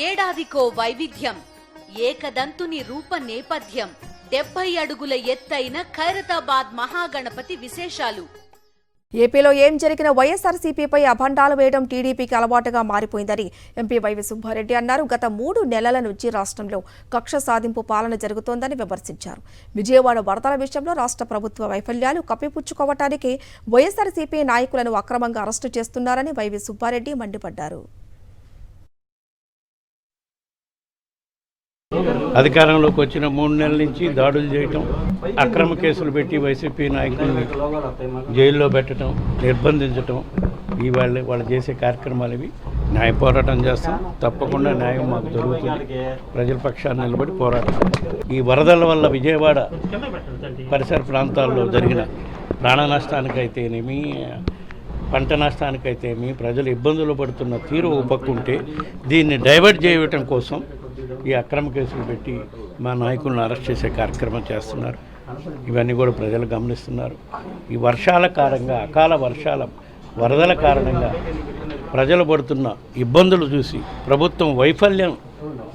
ఏడాదికో వైవిధ్యం, ఏకదంతుని రూప నేపథ్యం, 70 అడుగుల ఎత్తైన ఖైరతాబాద్ మహాగణపతి విశేషాలు. ఏపీలో ఏం జరిగిన వైఎస్ఆర్సీపీపై అభండాలు వేయడం టీడీపీకి అలవాటుగా మారిపోయిందని ఎంపీ వైవి సుబ్బారెడ్డి అన్నారు. గత 3 నెలల నుంచి రాష్ట్రంలో కక్ష సాధింపు పాలన జరుగుతోందని విమర్శించారు. విజయవాడ వరదల విషయంలో రాష్ట్ర ప్రభుత్వ వైఫల్యాలు కప్పిపుచ్చుకోవటానికి వైఎస్ఆర్సీపీ నాయకులను అక్రమంగా అరెస్టు చేస్తున్నారని వైవి సుబ్బారెడ్డి మండిపడ్డారు. అధికారంలోకి వచ్చిన 3 నెలల నుంచి దాడులు చేయటం, అక్రమ కేసులు పెట్టి వైసీపీ నాయకుల్ని జైల్లో పెట్టడం, నిర్బంధించటం, వాళ్ళు చేసే కార్యక్రమాలు ఇవి. న్యాయ పోరాటం చేస్తాం, తప్పకుండా న్యాయం మాకు దొరుకుతుంది. ప్రజల పక్షాన్ని నిలబడి పోరాటం. ఈ వరదల వల్ల విజయవాడ పరిసర ప్రాంతాల్లో జరిగిన ప్రాణ నష్టానికైతేనేమి, పంట నష్టానికైతేమి, ప్రజలు ఇబ్బందులు పడుతున్న తీరు ఉపక్కుంటే దీన్ని డైవర్ట్ చేయటం కోసం ఈ అక్రమ కేసులు పెట్టి మా నాయకులను అరెస్ట్ చేసే కార్యక్రమం చేస్తున్నారు. ఇవన్నీ కూడా ప్రజలు గమనిస్తున్నారు. ఈ వర్షాల కారణంగా, అకాల వర్షాల వరదల కారణంగా ప్రజలు పడుతున్న ఇబ్బందులు చూసి ప్రభుత్వం వైఫల్యం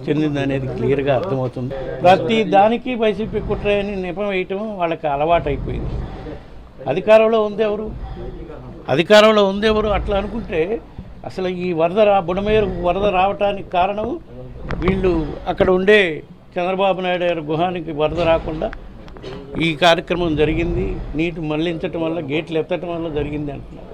చెందిందనేది క్లియర్గా అర్థమవుతుంది. ప్రతి దానికి వైసీపీ కుట్రని నెపం వేయటం వాళ్ళకి అలవాటైపోయింది. అధికారంలో ఉందెవరు అట్లా అనుకుంటే అసలు ఈ బుడమేరు వరద రావటానికి కారణం వీళ్ళు అక్కడ ఉండే చంద్రబాబు నాయుడు గారి గుహానికి వరద రాకుండా ఈ కార్యక్రమం జరిగింది. నీటి మళ్లించటం వల్ల, గేట్లు ఎత్తటం వల్ల జరిగింది అంటున్నారు.